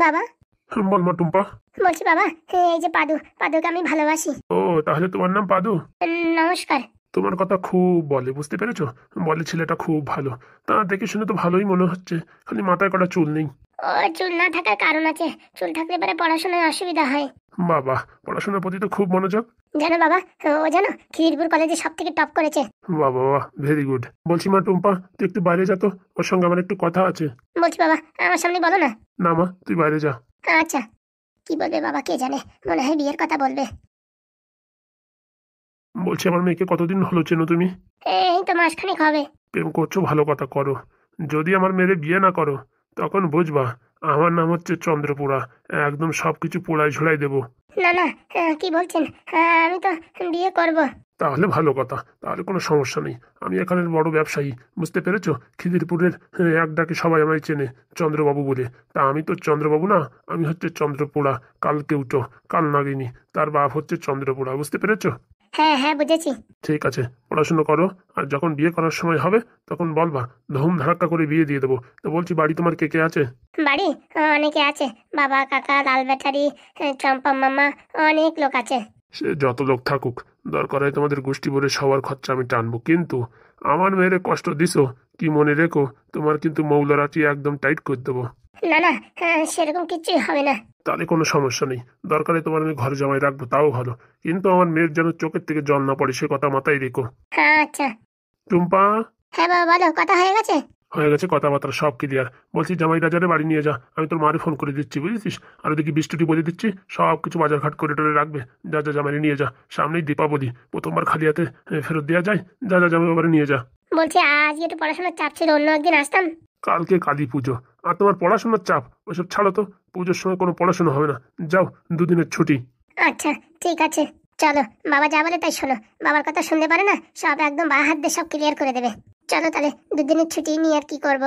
বাবা, বল মা টুম্পা। বলছি বাবা, এই যে পাদুকে আমি ভালোবাসি। ও, তাহলে তোমার নাম পাদু? নমস্কার। তোমার কথা খুব বলে, বুঝতে পেরেছো? বলে ছেলেটা খুব ভালো। তা দেখে শুনে তো ভালোই মনে হচ্ছে, খালি মাথায় কটা চুল নেই। ও, চুল না থাকার কারণ আছে। চুল থাকলে পরে পড়াশোনায় অসুবিধা হয়। বাবা, পড়াশোনার প্রতি তো খুব মনোযোগ। জানো বাবা, ও জানো খিদিরপুর কলেজে সব থেকে টপ করেছে। বাবা বাবা, ভেরি গুড। বলছি মা টুম্পা, তুই একটু বাইরে যা তো, ওর সঙ্গে আমার একটু কথা আছে। বলছি বাবা, আমার সামনে বলো না। না মা, তুই বাইরে যা। আচ্ছা, কি বলবে বাবা কে জানে, মনে হয় বিয়ের কথা বলবে। বলছি আমার মেয়েকে কতদিন হলো চেনো তুমি? এই তো মাসখানেক হবে। প্রেম করছো, ভালো কথা করো। যদি আমার মেয়েরে বিয়ে না করো, তখন বুঝবা আমার নাম হচ্ছে চন্দ্রপুরা। একদম সবকিছু পোড়াই ঝোড়াই দেবো। না না, কি বলছেন? আমি তো বিয়ে করব। তাহলে ভালো কথা, তাহলে কোনো সমস্যা নেই। আমি এখানের বড় ব্যবসায়ী, বুঝতে পেরেছো? খিদিরপুরের এক ডাকে সবাই আমায় চেনে চন্দ্রবাবু বলে। তা আমি তো চন্দ্রবাবু না, আমি হচ্ছে চন্দ্রপুরা। কাল কেউটো, কাল নাগিনী, তার বাপ হচ্ছে চন্দ্রপুরা, বুঝতে পেরেছো? হ্যাঁ হ্যাঁ, বুঝেছি। ঠিক আছে, পড়াশুনো করো। আর যখন বিয়ে করার সময় হবে, তখন বলবা ধুম ধাক্কা করে বিয়ে দিয়ে দেবো। তো বলছি, বাড়ি তোমার কে কে আছে? বাড়ি অনেকে আছে। বাবা, কাকা, লাল ব্যাটারি, চম্পা মামা, অনেক লোক আছে। সে যত লোক থাকুক, দরকার হয় তোমাদের গোষ্ঠী ভরে সবার খরচা আমি টানবো, কিন্তু আমার মেয়েরে কষ্ট দিছো কি মনে রেখো, তোমার কিন্তু মৌলারাটি একদম টাইট করে দেবো। না না, সেরকম কিছুই হবে না। তাহলে কোনো সমস্যা নেই। দরকারে তোমার আমি ঘরে জমাই রাখবো, তাও ভালো। কিন্তু আমার মেয়ের যেন চোখের থেকে জল না পড়ে, সে কথা মাথায় রেখো। হ্যাঁ আচ্ছা। টুম্পা, হ্যাঁ বাবা, বলো, কথা হয়ে গেছে? হয়ে গেছে কথাবার্তা সব ক্লিয়ার। বলছি জামাই রাজারে বাড়ি নিয়ে যা, আমি তোর মারে ফোন করে দিচ্ছি, বুঝেছিস? আর ওদিকে বৃষ্টিটি বলে দিচ্ছি, সব কিছু বাজার ঘাট করে টোরে রাখবে। যা যা, জামাই নিয়ে যা। সামনেই দীপাবলি, প্রথমবার খালি হাতে ফেরত দেওয়া যায়। যা যা, জামাই বাবারে নিয়ে যা। বলছি আজকে একটু পড়াশোনার চাপ ছিল, অন্য একদিন আসতাম। কালকে কালী পুজো, আর তোমার পড়াশোনার চাপ? ওইসব ছাড়ো তো, পুজোর সময় কোনো পড়াশোনা হবে না। যাও, দুদিনের ছুটি। আচ্ছা, ঠিক আছে। চলো, বাবা যা বলে তাই শোনো। বাবার কথা শুনতে পারে না, সব একদম বা হাত দিয়ে সব ক্লিয়ার করে দেবে। চলো তাহলে, দুদিনের ছুটি নিয়ে আর কি করব।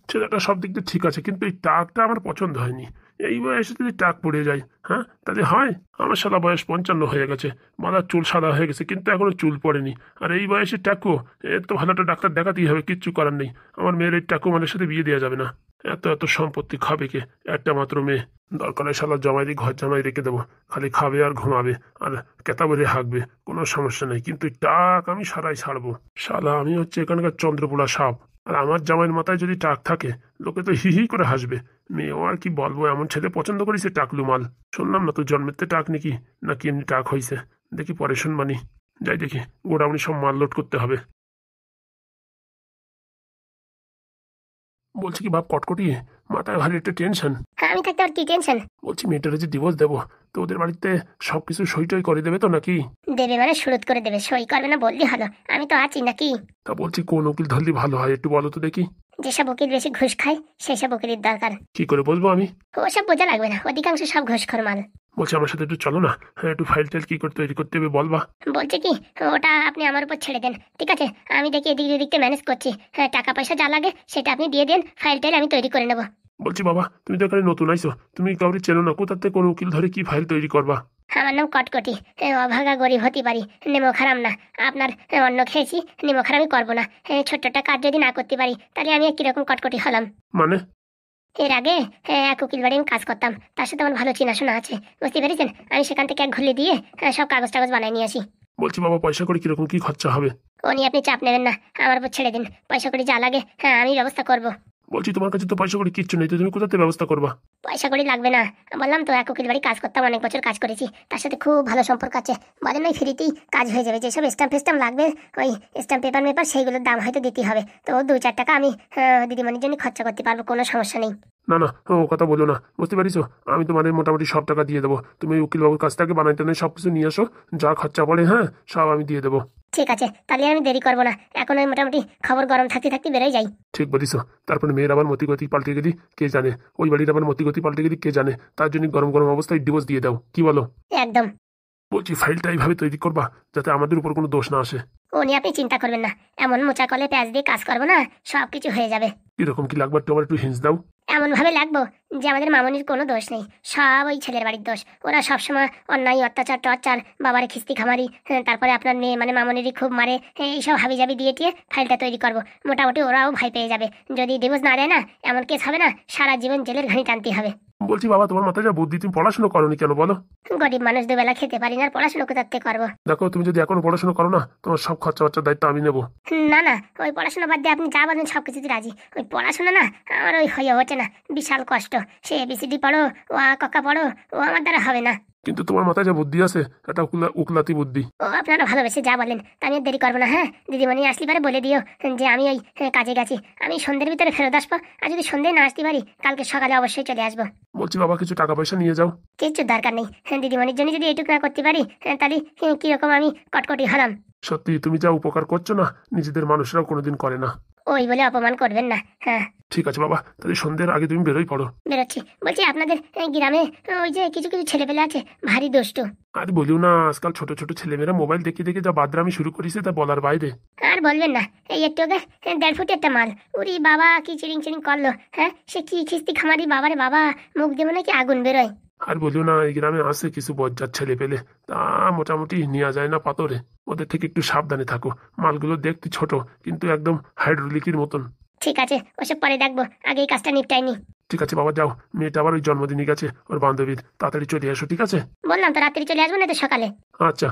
ছেলেটা সব দিক দিয়ে ঠিক আছে, কিন্তু এই টাকটা আমার পছন্দ হয়নি। এই বয়সে যদি টাক পড়ে যায়, হ্যাঁ তাহলে হয়? আমার শালা বয়স 55 হয়ে গেছে, মাথার চুল সাদা হয়ে গেছে, কিন্তু এখনো চুল পড়েনি। আর এই বয়সে টাকো, এর তো ভালো একটা ডাক্তার দেখাতেই হবে, কিচ্ছু করার নেই। আমার মেয়ের এই টাকু মানের সাথে বিয়ে দেওয়া যাবে না। এত এত সম্পত্তি খাবে কে? একটা মাত্র মেয়ে। দরকার হয় শালা জামাই দিয়ে ঘর জামাই রেখে দেবো, খালি খাবে আর ঘুমাবে আর কেতা বলে হাঁকবে, কোনো সমস্যা নেই। কিন্তু এই টাক আমি সারাই ছাড়বো। শালা আমি হচ্ছে এখানকার চন্দ্রপোড়া সাপ। আর আমার জামাইয়ের মাথায় যদি টাক থাকে, লোকে তো হি হি করে হাসবে। মেয়েও আর কি বলবো, এমন ছেলে পছন্দ করেছে টাকলু মাল। শুনলাম না তো জন্মেতে টাক নাকি এমনি টাক হয়েছে। দেখি পরে শুনবানি। যাই দেখি, গোডাউনি সব মাল লোড করতে হবে। বলছি কি বাপ কটকটি, মাথায় ভারী একটা টেনশন। আমি থাকতে আর কি টেনশন? বলছি মেয়েটারে যে ডিভোর্স দেবো, তো ওদের বাড়িতে সবকিছু সই টই করে দেবে তো নাকি? দেবে মানে সুরত করে দেবে, সই করবে না বললি হলো। আমি তো আছি নাকি। তা বলছি কোন উকিল ধরলে ভালো হয়, একটু বলো তো দেখি। যেসব উকিল বেশি ঘুষ খায় সেসব উকিলের দরকার। কি করে বলবো আমি? ওসব বোঝা লাগবে না, অধিকাংশ সব ঘুষখোর মাল। বলছি আমার সাথে একটু চলো না, হ্যাঁ একটু ফাইল টাইল কি করে তৈরি করতে হবে বলবা। বলছে কি, ওটা আপনি আমার উপর ছেড়ে দেন, ঠিক আছে? আমি দেখি এদিক ওদিকতে ম্যানেজ করছি। হ্যাঁ, টাকা পয়সা যা লাগে সেটা আপনি দিয়ে দেন, ফাইল টাইল আমি তৈরি করে নেবো। বলছি বাবা, তুমি তো এখানে নতুন আইছো, তুমি কাউরি চেনো না, কোথা থেকে কোন উকিল ধরে কি ফাইল তৈরি করবা? আমার নাম কটকটি। অভাগা গরিব হতে পারি, নেমো খারাম না। আপনার অন্ন খেয়েছি, নেমো খারামই করবো না। ছোট্টটা কাজ যদি না করতে পারি, তাহলে আমি কিরকম কটকটি হলাম? মানে? এর আগে এক উকিল বাড়ি আমি কাজ করতাম, তার সাথে আমার ভালো চেনাশোনা আছে, বুঝতে পেরেছেন? আমি সেখান থেকে এক ঘুরলে দিয়ে সব কাগজ টাগজ বানিয়ে নিয়ে আসি। বলছি বাবা, পয়সা করে কিরকম কি খরচা হবে? ও নিয়ে আপনি চাপ নেবেন না, আমার উপর ছেড়ে দিন। পয়সা করি যা লাগে আমি ব্যবস্থা করব। বলছি তোমার কাছে তো পয়সা করে কিচ্ছু নেই, তো তুমি কোথাতে ব্যবস্থা করবা? পয়সা করি লাগবে না, বললাম তো এক উকিল বাড়ি কাজ করতাম, অনেক বছর কাজ করেছি, তার সাথে খুব ভালো সম্পর্ক আছে। বলেন ওই ফ্রিতেই কাজ হয়ে যাবে। যেসব স্ট্যাম্প ফেস্টাম্প লাগবে, ওই স্ট্যাম্প পেপার মেপার সেইগুলোর দাম হয়তো দিতে হবে। তো 2-4 টাকা আমি দিদিমণির জন্য খরচা করতে পারবো, কোনো সমস্যা নেই। না না, ও কথা বলো না, বুঝতে পারিস? আমি তোমার মোটামুটি সব টাকা দিয়ে দেবো। তুমি উকিল বাবুর কাছ থেকে বানাইতে নেই সব কিছু নিয়ে আসো, যা খরচা পড়ে হ্যাঁ সব আমি দিয়ে দেবো। ঠিক আছে, তাহলে আমি দেরি করবো না, এখন ওই মোটামুটি খবর গরম থাকতে থাকতে বেরোয় যাই। ঠিক বলিস। তারপরে মেয়ের আবার মতিগতি পাল্টে গেলি কে জানে, ওই বাড়ির আবার মতিগতি পাল্টে গেলি কে জানে, তার জন্য গরম গরম অবস্থায় ডিভোর্স দিয়ে দাও, কি বলো? একদম। বলছি ফাইলটা এইভাবে তৈরি করবা যাতে আমাদের উপর কোনো দোষ না আসে। ও নিয়ে আপনি চিন্তা করবেন না, এমন মোচা কলে পেঁয়াজ দিয়ে কাজ করবো না, সব কিছু হয়ে যাবে। কিরকম কি লাগবে একটু আমার একটু হিন্স দাও। এমন ভাবে লাগবো যে আমাদের মামনির কোনো দোষ নেই, সব ওই ছেলের বাড়ির দোষ। ওরা সবসময় অন্যায় অত্যাচার টর্চার, বাবারে খিস্তি খামারি, তারপরে আপনার মেয়ে মানে মামনিরই খুব মারে, এইসব হাবিজাবি দিয়ে টিয়ে ফাইলটা তৈরি করবো। মোটামুটি ওরাও ভয় পেয়ে যাবে, যদি ডিভোর্স না দেয় না এমন কেস হবে না, সারা জীবন জেলের ঘানি টানতে হবে। বলছি বাবা, তোমার মাথায় যা বুদ্ধি, তুমি পড়াশোনা করোনি কেন বলো? গরিব মানুষ দুবেলা খেতে পারি না, আর পড়াশোনা কোথার থেকে করবো? দেখো, তুমি যদি এখনো পড়াশোনা করো না, তোমার সব খরচা বাচ্চার দায়িত্ব আমি নেবো। না না, ওই পড়াশোনা বাদ দিয়ে আপনি যা বলেন সব কিছুতে রাজি। ওই পড়াশোনা না আমার ওই হয়ে ওঠে না, বিশাল কষ্ট। সে এবিসিডি পড়ো, ও আ ক খ পড়ো, ও আমার দ্বারা হবে না। কিন্তু তোমার মাথায় যা বুদ্ধি আছে, এটা উকলাতি বুদ্ধি। ও আপনারা ভালোবেসে যা বলেন তা আমি আর দেরি করবো না। হ্যাঁ, দিদিমণি আসলে পারে বলে দিও যে আমি ওই কাজে গেছি, আমি সন্ধ্যের ভিতরে ফেরত আসবো। আর যদি সন্ধ্যে না আসতে পারি, কালকে সকালে অবশ্যই চলে আসবো। বলছি বাবা, কিছু টাকা পয়সা নিয়ে যাও। কিচ্ছু দরকার নেই। দিদিমণির জন্য যদি এইটুকু না করতে পারি, তাহলে কিরকম আমি কটকটি হলাম। সত্যি তুমি যা উপকার করছো না, নিজেদের মানুষরাও কোনোদিন করে না। ওই বলে অপমান করবেন না। হ্যাঁ ঠিক আছে বাবা, তাহলে সন্ধ্যের আগে তুমি বেরোই পড়ো। বেরোচ্ছি। বলছি আপনাদের গ্রামে ওই যে কিছু কিছু ছেলেপেলে আছে ভারী দুষ্টু। আর বলিও না, আজকাল ছোট ছোট ছেলেমেয়েরা মোবাইল দেখে দেখে যা বাদরামি শুরু করেছে তা বলার বাইরে। আর বলবেন না, এই একটু আগে 1.5 ফুট একটা মাল, উরি বাবা কি চিরিং চিরিং করলো। হ্যাঁ, সে কি খিস্তি খামারি, বাবারে বাবা, মুখ দিয়ে মনে কি আগুন বেরোয়। আর বলিও না, এই গ্রামে আছে কিছু বজ্জাত ছেলে পেলে, তা মোটামুটি নেওয়া যায় না পাথরে। ওদের থেকে একটু সাবধানে থাকো। মালগুলো দেখতে ছোট, কিন্তু একদম হাইড্রোলিকের মতন। ঠিক আছে, ওসব পরে দেখবো, আগে এই কাজটা নিপটাইনি। ঠিক আছে বাবা, যাও। মেয়েটা আবার ওই জন্মদিনে গেছে ওর বান্ধবীর, তাড়াতাড়ি চলে এসো, ঠিক আছে? বললাম তো রাত্রি চলে আসবো, না তো সকালে। আচ্ছা।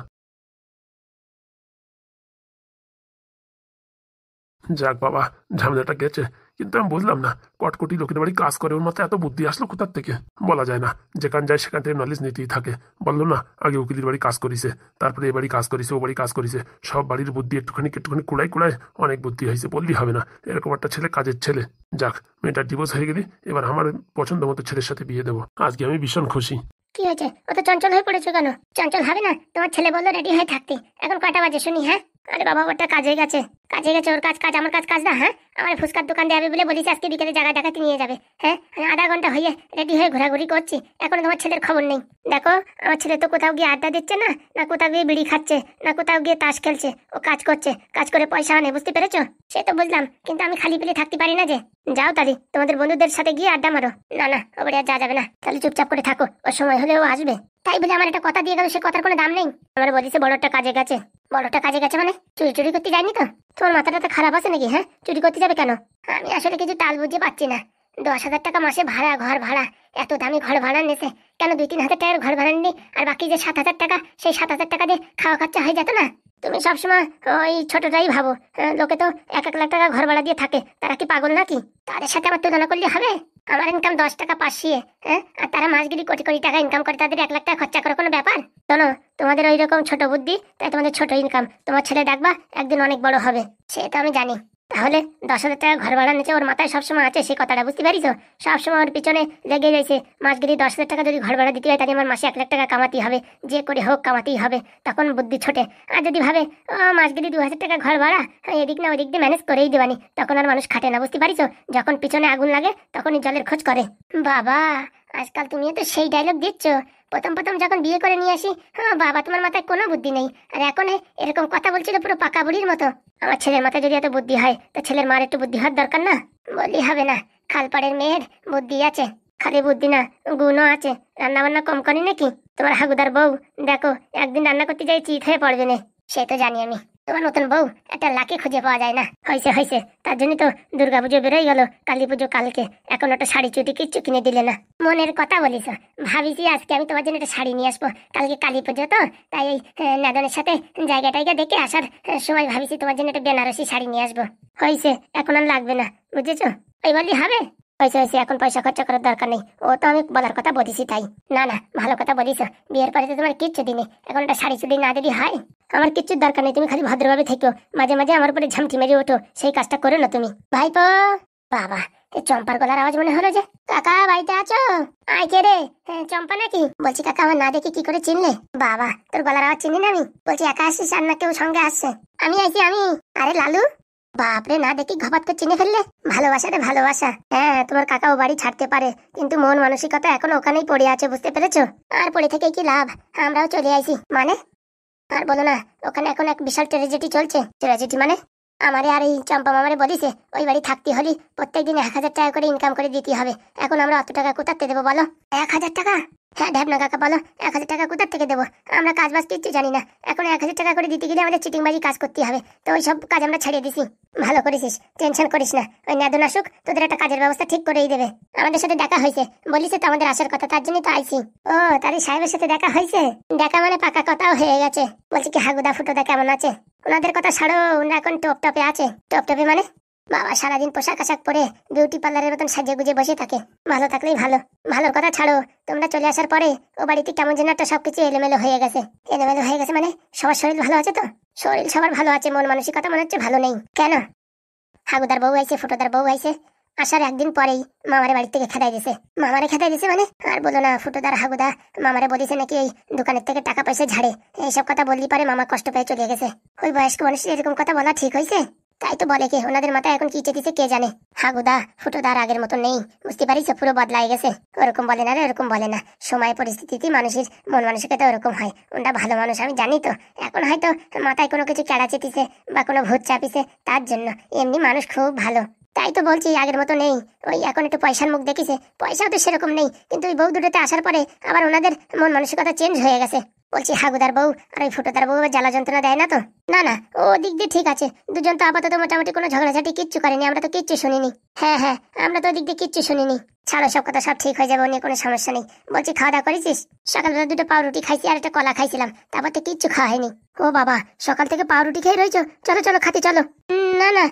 যাক বাবা, ঝামেলাটা গেছে। কিন্তু আমি বুঝলাম না, কটকটি লোকের বাড়ি কাজ করে, ওর মাথায় এত বুদ্ধি আসলো কোথার থেকে বলা যায় না। যেখান যায় সেখান থেকে নলেজ নিতেই থাকে। বললো না, আগে উকিলের বাড়ি কাজ করিছে, তারপরে এ বাড়ি কাজ করিছে, ও বাড়ি কাজ করিছে। সব বাড়ির বুদ্ধি একটুখানি একটুখানি কুড়াই কুড়ায় অনেক বুদ্ধি হয়েছে, বললি হবে না। এরকম একটা ছেলে কাজের ছেলে। যাক, মেয়েটার ডিভোর্স হয়ে গেলে এবার আমার পছন্দ মতো ছেলের সাথে বিয়ে দেবো। আজকে আমি ভীষণ খুশি। কি হয়েছে, অত চঞ্চল হয়ে পড়েছো কেন? চঞ্চল হবে না, তোমার ছেলে বললো রেডি হয়ে থাকতে। এখন কয়টা বাজে শুনি? হ্যাঁ, আরে বাবা, ওটা কাজে গেছে। কাজে গেছে, ওর কাজ কাজ, আমার কাজ কাজ না। হ্যাঁ, আমার ফুচকার দোকান দেবে বলে বলেছি আজকে বিকেলে জায়গা দেখাতে নিয়ে যাবে। হ্যাঁ, আমি আধা ঘন্টা হয়ে রেডি হয়ে ঘোরাঘুরি করছি, এখনো তোমার ছেলের খবর নেই। দেখো, আমার ছেলে তো কোথাও গিয়ে আড্ডা দিচ্ছে না, না কোথাও গিয়ে বিড়ি খাচ্ছে, না কোথাও গিয়ে তাস খেলছে। ও কাজ করছে, কাজ করে পয়সা আনে, বুঝতে পেরেছো? সে তো বুঝলাম, কিন্তু আমি খালি পেলে থাকতে পারি না যে। যাও তাহলে তোমাদের বন্ধুদের সাথে গিয়ে আড্ডা মারো। না না, ওবারে আর যাওয়া যাবে না, তাহলে চুপচাপ করে থাকো, ওর সময় হলে ও আসবে। তাই বলে আমার একটা কথা দিয়ে গেল, সে কথার কোনো দাম নেই। আমার বলেছে বড়টা কাজে গেছে। বড়টা কাজে গেছে মানে চুরি চুরি করতে যায়নি তো? তোমার মাথাটা তো খারাপ আছে নাকি? হ্যাঁ, চুরি করতে যাবে কেন? আমি আসলে কিছু তাল বুঝতে পারছি না। 10,000 টাকা মাসে ভাড়া, ঘর ভাড়া, এত দামি ঘর ভাড়া নিয়েছে কেন? 2-3 হাজার টাকার ঘর ভাড়া নিলে আর বাকি যে 7,000 টাকা, সেই 7,000 টাকা দিয়ে খাওয়া খরচা হয়ে যেত না? তুমি সবসময় ওই ছোটটাই ভাবো। লোকে তো 1-1 লাখ টাকা ঘর ভাড়া দিয়ে থাকে, তারা কি পাগল নাকি? তাদের সাথে আমার তুলনা করলে হবে? আমার ইনকাম 10 টাকা পাশিয়ে, হ্যাঁ, আর তারা মাসগিরি কোটি কোটি টাকা ইনকাম করে, তাদের 1 লাখ টাকা খরচা করার কোনো ব্যাপার? শোনো, তোমাদের ওই রকম ছোট বুদ্ধি, তাই তোমাদের ছোট ইনকাম। তোমার ছেলে দেখবা একদিন অনেক বড় হবে, সে তো আমি জানি। তাহলে 10,000 টাকা ঘর ভাড়া নিচে ওর মাথায় সবসময় আছে সেই কথাটা, বুঝতে পারিস? সবসময় ওর পিছনে লেগে রয়েছে। মাসগিরি 10,000 টাকা যদি ঘর ভাড়া দিতে হয়, তাহলে আমার মাসে 1 লাখ টাকা কামাতেই হবে, যে করে হোক কামাতেই হবে। তখন বুদ্ধি ছোটে। আর যদি ভাবে মাসগিরি 2,000 টাকা ঘর ভাড়া, এদিক না ওদিক দিয়ে ম্যানেজ করেই দেবানি, তখন আর মানুষ খাটে না, বুঝতে পারিস? যখন পিছনে আগুন লাগে তখনই জলের খোঁজ করে। বাবা, আজকাল তুমিও তো সেই ডায়লগ দিচ্ছ। প্রথম প্রথম যখন বিয়ে করে নিয়ে আসি, বাবা তোমার মাথায় কোনো বুদ্ধি নেই, আর এখন এরকম কথা বলছিল পুরো পাকা বুড়ির মতো। আমার ছেলের মাথায় যদি এত বুদ্ধি হয়, তো ছেলের মার একটু বুদ্ধি হওয়ার দরকার না? বললি হবে না, খালপাড়ের মেয়ের বুদ্ধি আছে, খালি বুদ্ধি না গুণও আছে। রান্না বান্না কম করি নাকি? তোমার হাগুদার বউ দেখো, একদিন রান্না করতে যাই চিত হয়ে পড়বে না, সে তো জানি আমি। তোমার নতুন বউ একটা লাকি খুঁজে পাওয়া যায় না। হয়েছে হয়েছে, তার জন্য তো দুর্গাপুজো বেরোয় গেল, কালী পুজো কালকে, এখন একটা শাড়ি চুটি কিচ্ছু কিনে দিলে না। মনের কথা বলিস, ভাবিছি আজকে আমি তোমার জন্য একটা শাড়ি নিয়ে আসবো, কালকে কালী পুজো তো, তাই এই নাদনের সাথে জায়গা টাইগা দেখে আসার সময় ভাবিছি তোমার জন্য একটা বেনারসি শাড়ি নিয়ে আসবো। হয়েছে, এখন আর লাগবে না, বুঝেছো? ওই বললি হবে? হয়েছে হয়েছে, এখন পয়সা খরচা করার দরকার নেই, ও তো আমি বলার কথা বলেছি তাই। না না, ভালো কথা বলিস, বিয়ের পরে তো তোমার কিচ্ছু দিনে, এখন একটা শাড়ি চুড়ি না যদি হয়। আমার কিচ্ছুর দরকার নেই, তুমি খালি ভদ্রভাবে থেকো, মাঝে মাঝে আমার উপরে ঝামটি মেরে ওঠো, সেই কাজটা করো না তুমি। ভাইপো, বাবা, এই চম্পার গলার আওয়াজ মনে হলো যে। কাকা বাড়িতে আছো? আয় কে রে? চম্পা নাকি? বলছি কাকা, আমার না দেখে কি করে চিনলে? বাবা, তোর গলার আওয়াজ চিনি না আমি? বলছি একা আসছিস আর না কেউ সঙ্গে আসছে? আমি আইছি আমি। আরে লালু, বাপরে, না দেখি ঘপাত করে চিনে ফেললে। ভালোবাসা রে ভালোবাসা। হ্যাঁ, তোমার কাকাও বাড়ি ছাড়তে পারে, কিন্তু মন মানসিকতা এখন ওখানেই পড়ে আছে, বুঝতে পেরেছো? আর পড়ে থেকে কি লাভ, আমরাও চলে আইছি। মানে? আর বলো না, ওখানে এখন এক বিশাল ট্র্যাজেডি চলছে। ট্র্যাজেডি মানে? আমারে আর এই চম্পা মামারে বলিছে ওই বাড়ি থাকতে হলে প্রত্যেকদিন 1,000 টাকা করে ইনকাম করে দিতে হবে। এখন আমরা অত টাকা কোথাতে দেবো বলো? 1,000 টাকা? হ্যাঁ ঢ্যাবনা কাকা বলো, 1,000 টাকা কোথার থেকে দেবো? আমরা কাজ বাজ কিচ্ছু জানি না, এখন 1,000 টাকা করে দিতে গেলে আমাদের চিটিংবাজি কাজ করতে হবে। তো ওই সব কাজ আমরা ছাড়িয়ে দিছি। ভালো করেছিস, টেনশন করিস না, ওই নেদন আসুক, তোদের একটা কাজের ব্যবস্থা ঠিক করেই দেবে। আমাদের সাথে দেখা হয়েছে, বলিছে তো আমাদের আসার কথা, তার জন্যই তো আইছি। ও তারই সাহেবের সাথে দেখা হয়েছে? দেখা মানে পাকা কথাও হয়ে গেছে। বলছি কি হাগুদা ফুটোদা কেমন আছে? ওনাদের কথা ছাড়ো, ওনারা এখন টপ টপে আছে। টপ টপে মানে? বাবা সারাদিন পোশাক আশাক পরে বিউটি পার্লারের মতন সাজিয়ে গুজে বসে থাকে। ভালো থাকলেই ভালো। ভালোর কথা ছাড়ো, তোমরা চলে আসার পরে ও বাড়িতে কেমন যেন একটা সবকিছু এলোমেলো হয়ে গেছে। এলোমেলো হয়ে গেছে মানে? সবার শরীর ভালো আছে তো? শরীর সবার ভালো আছে, মন মানসিকতা মনে হচ্ছে ভালো নেই। কেন? হাগুদার বউ আইছে, ফুটোদার বউ আইছে, আসার একদিন পরেই মামারে বাড়ি থেকে খেদাই দিছে। মামারে খেদাই দিছে মানে? আর বলো না, ফুটোদার হাগুদা মামারে বলিছে নাকি এই দোকানের থেকে টাকা পয়সা ঝাড়ে। এইসব কথা বললি পারে মামা কষ্ট পেয়ে চলে গেছে। ওই বয়স্ক মানুষের এরকম কথা বলা ঠিক হয়েছে? তাই তো বলে কে, ওনাদের মাথায় এখন কি চেতেছে কে জানে। হাগুদা ফুটোদার আগের মতো নেই, বুঝতে পারিস, পুরো বদলাই গেছে। ওরকম বলে না রে, ওরকম বলে না। সময় পরিস্থিতিতে মানুষের মন মানসিকতা ওরকম হয়। ওটা ভালো মানুষ আমি জানি তো, এখন হয়তো মাথায় কোনো কিছু কেড়া চেতিছে বা কোনো ভূত চাপিছে, তার জন্য। এমনি মানুষ খুব ভালো। তাই তো বলছি আগের মতো নেই। ওই এখন একটু পয়সার মুখ দেখিছে, পয়সাও তো সেরকম নেই, কিন্তু ওই বউ দুটোতে আসার পরে আবার ওনাদের মন মানসিকতা চেঞ্জ হয়ে গেছে। বলছি হাগুদার বউ আর ওই ফুটোদার বউ জ্বালা যন্ত্রণা দেয় না তো? না না, ও দিক দিয়ে ঠিক আছে। দুজন তো আপাতত মোটামুটি কোনো ঝগড়াঝাটি কিচ্ছু করেনি, আমরা তো কিচ্ছু শুনিনি। হ্যাঁ হ্যাঁ, আমরা তো ওদিক দিয়ে কিচ্ছু শুনিনি। ছাড়ো সব কথা, সব ঠিক হয়ে যাবে, ও নিয়ে কোনো সমস্যা নেই। বলছি খাওয়া দাওয়া করেছিস? সকালবেলা 2টো পাউরুটি খাইছি আর একটা কলা খাইছিলাম, তারপর তো কিচ্ছু খাওয়া হয়নি। ও বাবা, সকাল থেকে পাউরুটি খেয়ে রয়েছো? চলো চলো খাতে চলো। না না,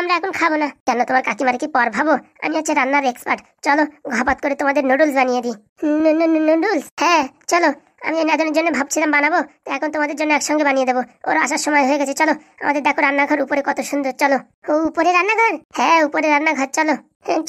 আমরা এখন খাবো না। কেন, তোমার কাকিমারে কি পর ভাবো? আমি হচ্ছে রান্নার এক্সপার্ট। চলো ঘাপাত করে তোমাদের নুডলস বানিয়ে দিই। নুডলস? হ্যাঁ চলো। আমি নেদনের জন্য ভাবছিলাম বানাবো, তো এখন তোমাদের জন্য একসঙ্গে বানিয়ে দেবো। ওর আসার সময় হয়ে গেছে, চলো। আমাদের দেখো রান্নাঘর উপরে কত সুন্দর, চলো। ও উপরে রান্নাঘর? হ্যাঁ উপরে রান্নাঘর, চলো।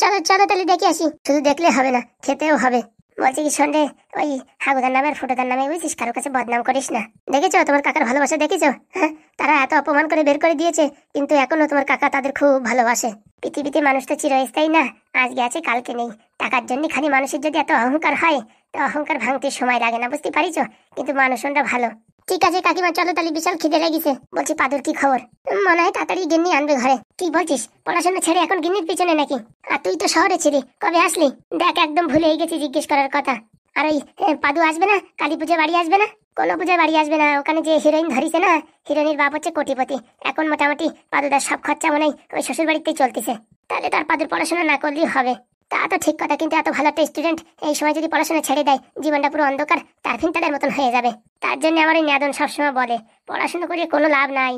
চলো চলো তাহলে দেখে আসি। শুধু দেখলে হবে না, খেতেও হবে। বলছি কি শোন রে, ওই হাগুদার নামে আর ফুটোদার নামে বুঝছিস, কারো কাছে বদনাম করিস না। দেখেছো তোমার কাকার ভালোবাসা, দেখেছো? হ্যাঁ, তারা এত অপমান করে বের করে দিয়েছে, কিন্তু এখনো তোমার কাকা তাদের খুব ভালোবাসে। পৃথিবীতে মানুষ তো চিরস্থায়ী না, আজকে আছে কালকে নেই। টাকার জন্য খালি মানুষের যদি এত অহংকার হয়, তো অহংকার ভাঙতে সময় লাগে না, বুঝতে পারিস? কিন্তু মানুষটা ভালো। ঠিক আছে কাকিমা, চলো তাহলে, বিশাল খিদে লেগেছে। বলছি পাদুর কি খবর? মনে হয় তাড়াতাড়ি গিন্নি আনবে ঘরে। কি বলছিস, পড়াশোনা ছেড়ে এখন গিন্নির পিছনে নাকি? আর তুই তো শহরে ছিলি, কবে আসলি? দেখ একদম ভুলেই গেছি জিজ্ঞেস করার কথা। আর ওই পাদু আসবে না? কালী পুজোয় বাড়ি আসবে না? কোনো পুজোয় বাড়ি আসবে না। ওখানে যে হিরোইন ধরিছে না, হিরোইনের বাপ হচ্ছে কোটিপতি। এখন মোটামুটি পাদুদার সব খরচা মনে হয় ওই শ্বশুর বাড়িতেই চলতেছে। তাহলে তার পাদুর পড়াশোনা না করলেই হবে। তা তো ঠিক কথা, কিন্তু এত ভালো একটা স্টুডেন্ট এই সময় যদি পড়াশোনা ছেড়ে দেয়, জীবনটা পুরো অন্ধকার তারফিন তাদের মতন হয়ে যাবে। তার জন্য আমার ওই নেদন সবসময় বলে পড়াশোনা করে কোনো লাভ নাই।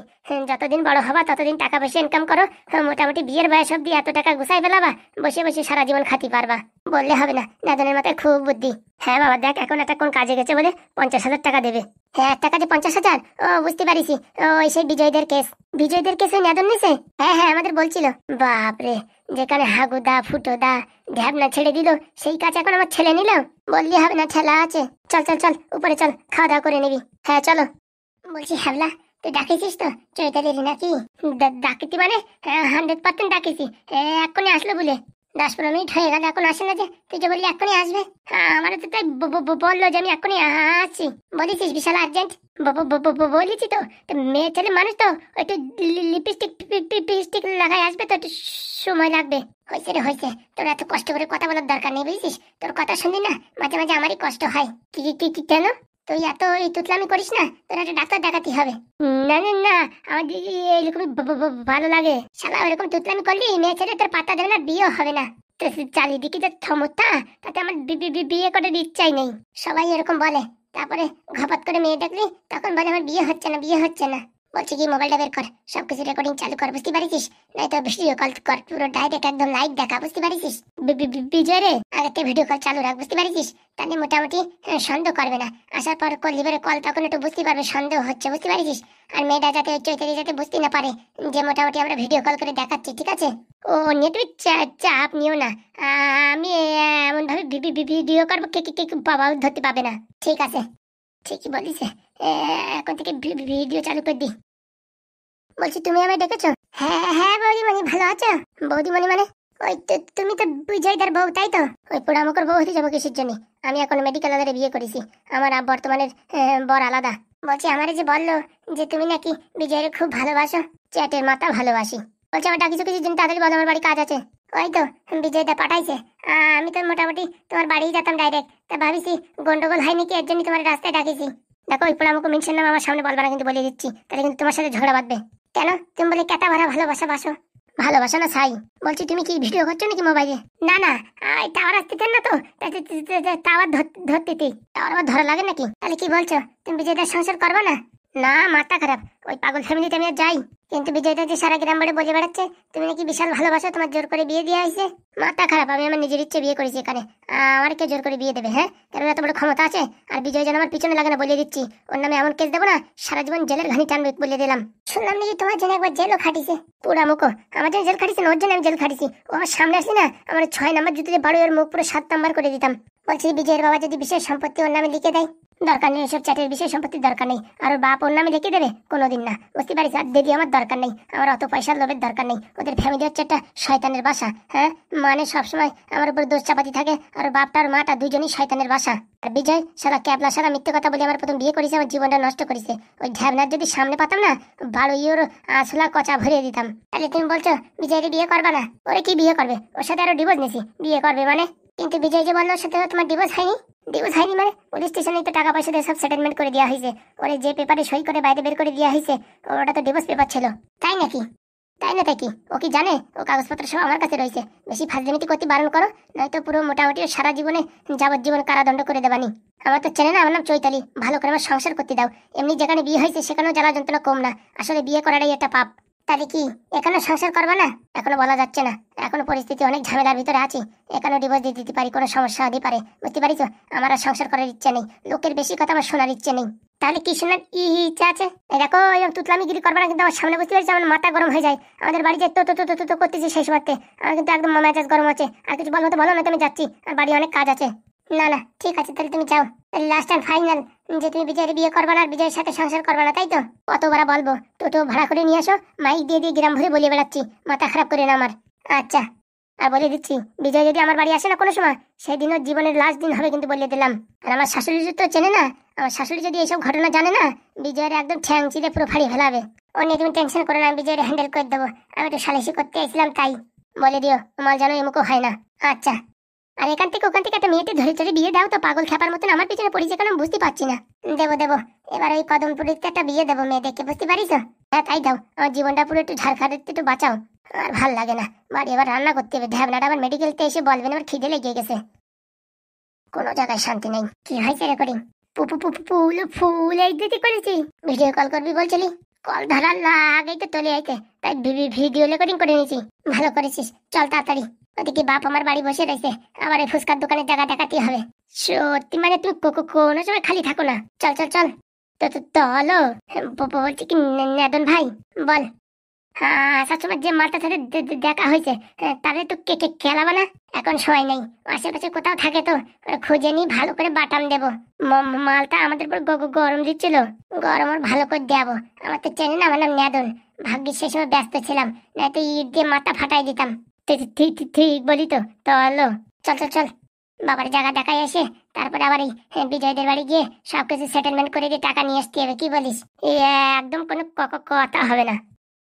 যতদিন বড় হবা ততদিন টাকা পয়সা ইনকাম করো, মোটামুটি বিয়ের বয়স অব্দি এত টাকা গুছাই ফেলাবা, বসে বসে সারা জীবন খাতি পারবা। বললে হবে না, নেদনের মাথায় খুব বুদ্ধি। হ্যাঁ বাবা দেখ, এখন একটা কোন কাজে গেছে বলে 50,000 টাকা দেবে। হ্যাঁ, একটা কাজে 50,000? ও বুঝতে পারিছি, ওই সেই বিজয়দের কেস। বিজয়দের কেস ওই নেদন নিছে? হ্যাঁ হ্যাঁ, আমাদের বলছিল। বাপরে, যেখানে হাগুদা ফুটোদা ঢ্যাবনা ছেড়ে দিল, সেই কাজ এখন আমার ছেলে নিল? বললি হবে না, ঠেলা আছে। চল চল চল, উপরে চল, খাওয়া দাওয়া করে নিবি। হ্যাঁ চলো। বলছি হ্যাবলা, তুই ডাকেছিস তো চৈতালি নাকি? ডাকিতি মানে 100% ডাকেছি। এক্ষুনি আসলো বলে 10-15 মিনিট হয়ে গেল, এখন আসে না যে? তুই যে বললি এক্ষুনি আসবে, আমার তো তাই বললো যে আমি এক্ষুনি আসছি। বলেছিস বিশাল আর্জেন্ট? বলেছি তো, মেয়ে ছেলে মানুষ তো, একটু লিপস্টিক টিপস্টিক লাগাই আসবে তো, একটু সময় লাগবে। হয়েছে রে হয়েছে, তোর এত কষ্ট করে কথা বলার দরকার নেই, বুঝছিস? তোর কথা শুনি না মাঝে মাঝে আমারই কষ্ট হয়। কি কি কি কেন তুই এত এই তুতলামি করিস না? তোর একটা ডাক্তার দেখাতে হবে। না না না, আমার এইরকম ভালো লাগে। শালা এরকম তুতলামি করলি মেয়ে ছেলে তোর পাত্তা দেবে না, বিয়ে হবে না। তো চারিদিকে যে ক্ষমতা, তাতে আমার বিয়ে করার ইচ্ছাই নেই। সবাই এরকম বলে, তারপরে ঘাপাত করে মেয়ে দেখলি তখন বলে আমার বিয়ে হচ্ছে না, বিয়ে হচ্ছে না। বলছি কি, মোবাইলটা বের কর, সবকিছু রেকর্ডিং চালু কর, বুঝতে পারিস? নয়তো ভিডিও কল কর, পুরো ডাইরেক্ট একদম লাইভ দেখা, বুঝতে পারিস? বিজয় রে, আগে ভিডিও কল চালু রাখ, বুঝতে পারিস? তাহলে মোটামুটি সন্দেহ করবে না। আসার পর লিভারে কল, তখন একটু বুঝতে পারবে সন্দেহ হচ্ছে, বুঝতে পারিস? আর মেয়েটা যাতে চৈতালি যাতে বুঝতে না পারে যে মোটামুটি আমরা ভিডিও কল করে দেখাচ্ছি, ঠিক আছে? ও নিয়ে তুমি চাপ নিও না, আমি এমন ভাবে ভিডিও করবো কে বাবা ধরতে পাবে না, ঠিক আছে? ঠিকই বলিস, এখন থেকে ভিডিও চালু করে দি। বলছি তুমি আমায় ডেকেছো? হ্যাঁ হ্যাঁ বৌদিমণি, ভালো আছো? বৌদিমণি মানে ওই তুমি তো বিজয়দার বউ, তাই তো? ওই পোড়ামকর বউ হতে যাবো কিসের জন্য? আমি এখন মেডিকেল আলাদা বিয়ে করেছি, আমার বর্তমানের বর আলাদা। বলছি আমারে যে বললো যে তুমি নাকি বিজয়ের খুব ভালোবাসো, চ্যাটের মাথা ভালোবাসি। বলছে আমার কিছু কিছু দিন তাড়াতাড়ি বলো, আমার বাড়ি কাজ আছে। ওই তো বিজয় দা পাঠাইছে। আমি তো মোটামুটি তোমার বাড়িই যেতাম ডাইরেক্ট, তা ভাবিছি গন্ডগোল হয় নাকি, এর জন্য তোমার রাস্তায় ডাকিছি। দেখো ওই পোড়ামুখো মেনশন নাম আমার সামনে বলবা না, কিন্তু বলে দিচ্ছি, তাহলে কিন্তু তোমার সাথে ঝগড়া বাঁধবে। কেন? তুমি বলে কেতা ভরা ভালোবাসা বাসো। ভালোবাসা না ছাই। বলছি তুমি কি ভিডিও করছো নাকি মোবাইলে? না না, টাওয়ার আসতেছেন না তো, টাওয়ার ধরতে টাওয়ার আবার ধরা লাগে নাকি? তাহলে কি বলছো, তুমি বিজয়দার সংসার করবে না? না, মাথা খারাপ, ওই পাগল ফ্যামিলিতে আমি আর যাই। কিন্তু বিজয়দা যে সারা গ্রাম বাড়ি বলে বেড়াচ্ছে তুমি নাকি বিশাল ভালোবাসো, তোমার জোর করে বিয়ে দিয়ে আইছে। মাথা খারাপ, আমি আমার নিজের ইচ্ছে বিয়ে করেছি এখানে। আমার কে জোর করে বিয়ে দেবে? হ্যাঁ, কারণ এত বড় ক্ষমতা আছে। আর বিজয় যেন আমার পিছনে লাগে না, বলে দিচ্ছি। ওর নামে এমন কেস দেবো না, সারা জীবন জেলের ঘানি টানবে, বলে দিলাম। শুনলাম নাকি তোমার জন্য একবার জেলও খাটিছে। পুরা মুখো আমার জন্য জেল খাটিছে, ওর জন্য আমি জেল খাটিছি। ও আমার সামনে আসলি না, আমার 6 নাম্বার জুতোতে বাড়ি ওর মুখ পুরো 7 নাম্বার করে দিতাম। বলছি বিজয়ের বাবা যদি বিশেষ সম্পত্তি ওর নামে লিখে দেয়, দরকার নেই এসব চ্যাটের বিশেষ সম্পত্তির দরকার নেই। আর ওর বাপ ওর নামে লিখে দেবে, কোনোদিন না। বুঝতে পারিস? আর দিদি আমার দরকার নেই, আমার অত পয়সার লোভের দরকার নেই। ওদের ফ্যামিলি হচ্ছে একটা শয়তানের বাসা। হ্যাঁ, মানে সবসময় আমার উপর দোষ চাপাতি থাকে। আর ওর বাপটা আর মাটা দুজনই শয়তানের বাসা। আর বিজয় সারা ক্যাবলা সারা মিথ্যে কথা বলে আমার প্রথম বিয়ে করেছে, আমার জীবনটা নষ্ট করেছে। ওই ঢ্যাবনার যদি সামনে পাতাম না, বারো ইওর আসলা কচা ভরিয়ে দিতাম। তাহলে তুমি বলছো বিজয়ের বিয়ে করবা না? ওরে কি বিয়ে করবে? ওর সাথে আরো ডিভোর্স নিয়েছি, বিয়ে করবে মানে? কিন্তু বিজয় যে বললো ওর সাথে তোমার ডিভোর্স হয়নি। ডিভোর্স হয়নি মানে পুলিশ স্টেশনে তো টাকা পয়সা দিয়ে সব সেটেলমেন্ট করে দেওয়া হয়েছে। ওরে যে পেপারে সই করে বাইরে বের করে দেওয়া হয়েছে, ওটা তো ডিভোর্স পেপার ছিল। তাই নাকি? তাই না? তাই কি ও কি জানে ও কাগজপত্র সব আমার কাছে রয়েছে? বেশি ফাজলামিতি করতে বারণ করো, নয়তো পুরো মোটামুটি সারা জীবনে যাবজ্জীবন কারাদণ্ড করে দেবানি। আমার তো চেনে না, আমার নাম চৈতালি। ভালো করে আমার সংসার করতে দাও। এমনি যেখানে বিয়ে হয়েছে সেখানেও জ্বালা যন্ত্রণা কম না। আসলে বিয়ে করাটাই একটা পাপ। তাহলে কি এখানে সংসার করবে না? এখনো বলা যাচ্ছে না, এখনো পরিস্থিতি অনেক ঝামেলার ভিতরে আছি। এখানে ডিভোর্স দিয়ে দিতে পারি, কোনো সমস্যা হতে পারে। বুঝতে পারিস? আমার আর সংসার করার ইচ্ছে নেই, লোকের বেশি কথা আমার শোনার ইচ্ছে নেই। তাহলে কি শোনার ইচ্ছা আছে? এই দেখো এরকম তুতলামি গিরি করবে না, কিন্তু আমার সামনে বুঝতে পারছি আমার মাথা গরম হয়ে যায়। আমাদের বাড়ি যে তো করতেছি সেই সময়তে আমার কিন্তু একদম মেজাজ গরম আছে। আর কিছু বলবো তো বলো, না তুমি যাচ্ছি, আর বাড়ি অনেক কাজ আছে। না না ঠিক আছে, তাহলে তুমি যাও। লাস্ট অ্যান্ড ফাইনাল যে তুমি বিজয়ের বিয়ে করবে না, আর বিজয়ের সাথে সংসার করবে না, তাই তো? কতবার বলবো টোটো ভাড়া করে নিয়ে আসো, মাইক দিয়ে দিয়ে গ্রাম ভরে বলে বেড়াচ্ছি, মাথা খারাপ করে না আমার। আচ্ছা, আর বলে দিচ্ছি বিজয় যদি আমার বাড়ি আসে না কোনো সময়, সেদিন ওর জীবনের লাস্ট দিন হবে, কিন্তু বলে দিলাম। আর আমার শাশুড়ি তো চেনে না, আমার শাশুড়ি যদি এইসব ঘটনা জানে না, বিজয়ের একদম ঠ্যাং চিরে পুরো ফাড়ি ফেলাবে। ও নিয়ে তুমি টেনশন করো না, আমি বিজয়ের হ্যান্ডেল করে দেবো। আমি একটু সালিশি করতে এসেছিলাম, তাই বলে দিও তোমার যেন এমুকো হয় না। আচ্ছা, আর এখান থেকে ওখান থেকে একটা মেয়েটি ধরে ধরে বিয়ে দাও তো, পাগল খেপার মতন আমার পিছনে পড়েছে কেন বুঝতে পারছি না। দেবো দেবো, এবার ওই কদমপুরিতে একটা বিয়ে দেবো মেয়ে দেখে, বুঝতে পারিস? হ্যাঁ তাই দাও, আমার জীবনটা পুরো একটু ঝাড়খাড় একটু বাঁচাও। আর ভাল লাগে না, বাড়ি এবার রান্না করতে হবে। ঢ্যাবনাটা আবার মেডিকেলতে এসে বলবেন আমার খিদে লেগে গেছে। কোনো জায়গায় শান্তি নেই। কি হয়েছে রেকর্ডিং? ফুল ফুল এই দিতে করেছি। ভিডিও কল করবি বলছিলি, কল ধরার আগেই তো চলে আইতে, তাই ভিডিও রেকর্ডিং করে নিয়েছি। ভালো করেছিস, চল তাড়াতাড়ি। ওদিকে বাপ আমার বাড়ি বসে রয়েছে, আমার এই ফুচকার দোকানের জায়গা দেখাতে হবে। সত্যি মানে তুমি কোনো সময় খালি থাকো না। চল চল চল। তো হলো বলছি কি নেদন ভাই বল। হ্যাঁ আসার সময় যে মালটার সাথে দেখা হয়েছে, তাহলে তো খেলাবো না? এখন সময় নেই, আশেপাশে কোথাও থাকে তো খুঁজে নিই, ভালো করে বাটাম দেবো। মালটা আমাদের উপর গরম দিচ্ছিল, গরম ওর ভালো করে দেবো। আমার তো চেনে না, আমার নাম নেদন। ভাগ্যিস সে সময় ব্যস্ত ছিলাম, নয়তো ইট দিয়ে মাথা ফাটাই দিতাম। ঠিক বলি তো? হলো চল চল চল। বাবার জায়গা দেখাই এসে তারপরে আবার এই বিজয়দের বাড়ি গিয়ে সবকিছু সেটেলমেন্ট করে দিয়ে টাকা নিয়ে আসতে হবে। কি বলিস? একদম কোনো কথা হবে না।